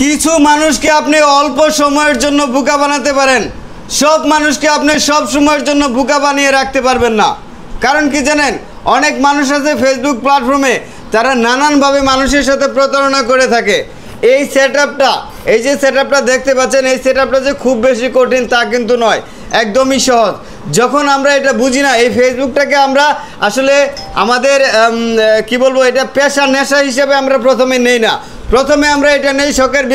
কিছু মানুষকে আপনি অল্প সময়ের জন্য বোকা বানাতে পারেন, সব মানুষকে আপনি সব সময়ের জন্য বোকা বানিয়ে রাখতে পারবেন না। কারণ কি জানেন, অনেক মানুষ আছে ফেসবুক প্ল্যাটফর্মে, তারা নানানভাবে মানুষের সাথে প্রতারণা করে থাকে। এই সেটআপটা, এই যে সেটআপটা দেখতে পাচ্ছেন, এই সেটআপটা যে খুব বেশি কঠিন তা কিন্তু নয়, একদমই সহজ। যখন আমরা এটা বুঝি না, এই ফেসবুকটাকে আমরা আসলে আমাদের কি বলবো, এটা পেশা নেশা হিসেবে আমরা প্রথমে নেই না। প্রথমে আমরা এটা নেই শখের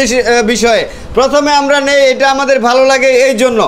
বিষয়ে, প্রথমে আমরা নেই এটা আমাদের ভালো লাগে এই জন্য।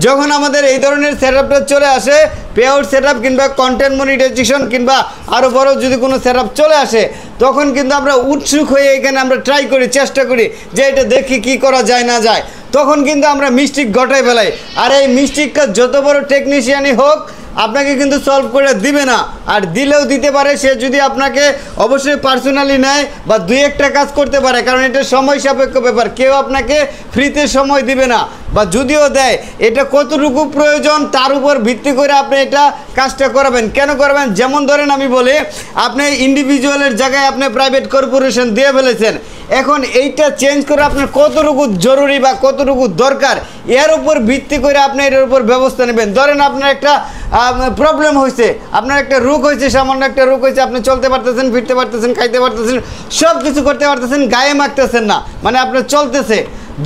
যখন আমাদের এই ধরনের সেটআপটা চলে আসে, পে আউট সেটআপ কিংবা কন্টেন্ট মনিটাইজেশন কিংবা আরও বড় যদি কোনো সেটআপ চলে আসে, তখন কিন্তু আমরা উৎসুক হয়ে এখানে আমরা ট্রাই করি, চেষ্টা করি যে এটা দেখি কি করা যায় না যায়। তখন কিন্তু আমরা মিস্টেক ঘটাই ফেলাই। আর এই মিস্টেকটা যত বড় টেকনিশিয়ানই হোক, আপনাকে কিন্তু সলভ করে দিবে না। আর দিলেও দিতে পারে সে যদি আপনাকে অবশ্যই পার্সোনালি নেয় বা দুই একটা কাজ করতে পারে, কারণ এটা সময় সাপেক্ষ ব্যাপার। কেউ আপনাকে ফ্রিতে সময় দিবে না, বা যদিও দেয় এটা কতটুকু প্রয়োজন তার উপর ভিত্তি করে আপনি এটা কাজটা করাবেন। কেন করবেন? যেমন ধরেন আমি বলি, আপনি ইন্ডিভিজুয়ালের জায়গায় আপনি প্রাইভেট কর্পোরেশন দিয়ে ফেলেছেন, এখন এইটা চেঞ্জ করে আপনার কতটুকু জরুরি বা কতটুকু দরকার, এর উপর ভিত্তি করে আপনি এর উপর ব্যবস্থা নেবেন। ধরেন আপনার একটা প্রবলেম হয়েছে, আপনার একটা রোগ হয়েছে, সামান্য একটা রোগ হয়েছে, আপনি চলতে পারতেছেন, ফিরতে পারতেছেন, খাইতে পারতেছেন, সব কিছু করতে পারতেছেন, গায়ে মাখতেছেন না, মানে আপনার চলতেছে।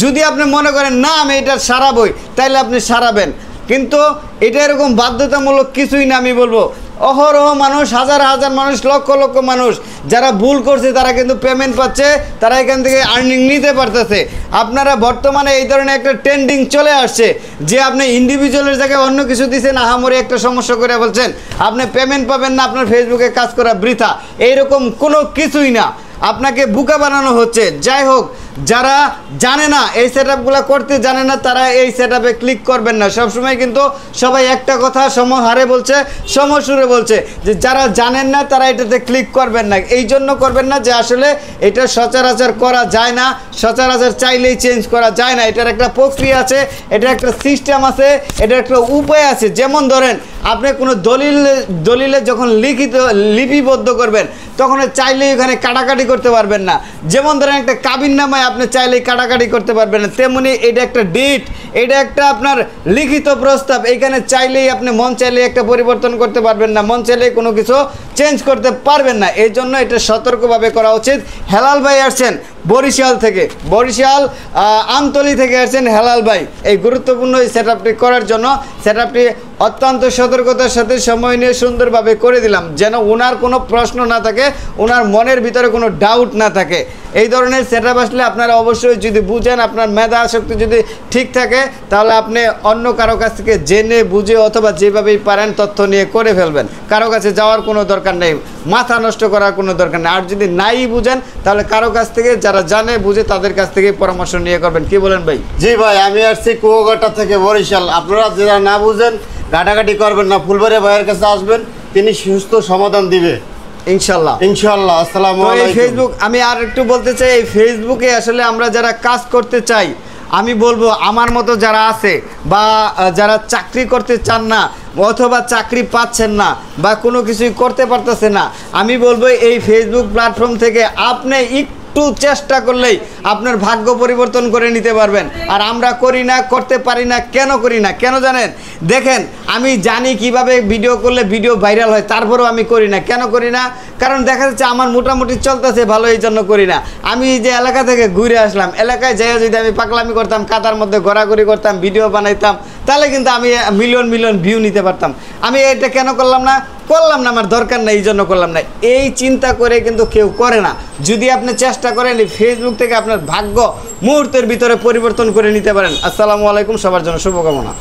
যদি আপনি মনে করেন না আমি এটা সারাবই, তাইলে আপনি সারাবেন, কিন্তু এটা এরকম বাধ্যতামূলক কিছুই না। আমি বলবো অহরহ মানুষ, হাজার হাজার মানুষ, লক্ষ লক্ষ মানুষ যারা ভুল করছে তারা কিন্তু পেমেন্ট পাচ্ছে, তারা এখান থেকে আর্নিং নিতে পারতেছে। আপনারা বর্তমানে এই ধরনের একটা ট্রেন্ডিং চলে আসছে যে আপনি ইন্ডিভিজুয়ালের জায়গায় অন্য কিছু দিচ্ছেন, আহামরি একটা সমস্যা করে বলছেন আপনি পেমেন্ট পাবেন না, আপনার ফেসবুকে কাজ করা বৃথা, এইরকম কোনো কিছুই না। আপনাকে বোকা বানানো হচ্ছে। যাই হোক, যারা জানে না, এই সেটআপগুলো করতে জানে না, তারা এই সেটআপে ক্লিক করবেন না। সবসময় কিন্তু সবাই একটা কথা সমহারে বলছে, সমসুরে বলছে যে যারা জানেন না তারা এটাতে ক্লিক করবেন না। এই জন্য করবেন না যে আসলে এটা সচরাচর করা যায় না, সচরাচর চাইলেই চেঞ্জ করা যায় না। এটার একটা প্রক্রিয়া আছে, এটার একটা সিস্টেম আছে, এটার একটা উপায় আছে। যেমন ধরেন আপনি কোনো দলিলে যখন লিপিবদ্ধ করবেন, তখন চাইলেই এখানে কাটাকাটি করতে পারবেন না। যেমন ধরেন একটা কাবিননামায় আপনি চাইলেই কাটাকাটি করতে পারবেন না, তেমনি এটা একটা ডিট, এটা একটা আপনার লিখিত প্রস্তাব, এখানে চাইলেই আপনি মন চাইলেই একটা পরিবর্তন করতে পারবেন না, মন চাইলেই কোনো কিছু চেঞ্জ করতে পারবেন না। এই জন্য এটা সতর্কভাবে করা উচিত। হেলাল ভাই আসছেন বরিশাল থেকে, বরিশাল আমতলী থেকে আসছেন হেলাল ভাই এই গুরুত্বপূর্ণ এই সেটআপটি করার জন্য। সেটআপটি অত্যন্ত সতর্কতার সাথে সময় নিয়ে সুন্দরভাবে করে দিলাম, যেন ওনার কোনো প্রশ্ন না থাকে, ওনার মনের ভিতরে কোনো ডাউট না থাকে। এই ধরনের সেটআপ আসলে আপনারা অবশ্যই যদি বুঝেন, আপনার মেধা শক্তি যদি ঠিক থাকে, তাহলে আপনি অন্য কারো কাছ থেকে জেনে বুঝে অথবা যেভাবেই পারেন তথ্য নিয়ে করে ফেলবেন। কারো কাছে যাওয়ার কোনো দরকার নেই, মাথা নষ্ট করার কোনো দরকার নেই। আর যদি নাই বুঝেন, তাহলে কারো কাছ থেকে, যারা জানে বুঝে তাদের কাছ থেকে পরামর্শ নিয়ে করবেন। কি বলেন ভাই? জি ভাই, আমি আসছি কুয়াকাটা থেকে বরিশাল। আপনারা যারা না বুঝেন ঘাটাঘাটি করবেন না, ফুলবাড়িয়া ভাইয়ের কাছে আসবেন, তিনি সুস্থ সমাধান দিবে ইনশাল্লাহ ইনশাল্লাহ। আসসালামু আলাইকুম। ফেসবুক, আমি আর একটু বলতে চাই, এই ফেসবুকে আসলে আমরা যারা কাজ করতে চাই, আমি বলবো আমার মতো যারা আছে বা যারা চাকরি করতে চান না অথবা চাকরি পাচ্ছেন না বা কোনো কিছুই করতে পারতেছে না, আমি বলবো এই ফেসবুক প্ল্যাটফর্ম থেকে আপনি একটু চেষ্টা করলেই আপনার ভাগ্য পরিবর্তন করে নিতে পারবেন। আর আমরা করি না, করতে পারি না। কেন করি না? কেন জানেন? দেখেন, আমি জানি কিভাবে ভিডিও করলে ভিডিও ভাইরাল হয়, তারপরেও আমি করি না। কেন করি না? কারণ দেখা যাচ্ছে আমার মোটামুটি চলতেছে ভালো, এই জন্য করি না। আমি যে এলাকা থেকে ঘুরে আসলাম, এলাকায় যাই যদি আমি পাগলামি করতাম, কাদার মধ্যে ঘোরাঘুরি করতাম, ভিডিও বানাইতাম, তাহলে কিন্তু আমি মিলিয়ন মিলিয়ন ভিউ নিতে পারতাম। আমি এটা কেন করলাম না? আমার দরকার নেই, এই জন্য করলাম না। এই চিন্তা করে কিন্তু কেউ করে না। যদি আপনি চেষ্টা করেন, এই ফেসবুক থেকে আপনার ভাগ্য মুহূর্তের ভিতরে পরিবর্তন করে নিতে পারেন। আসসালামু আলাইকুম, সবার জন্য শুভকামনা।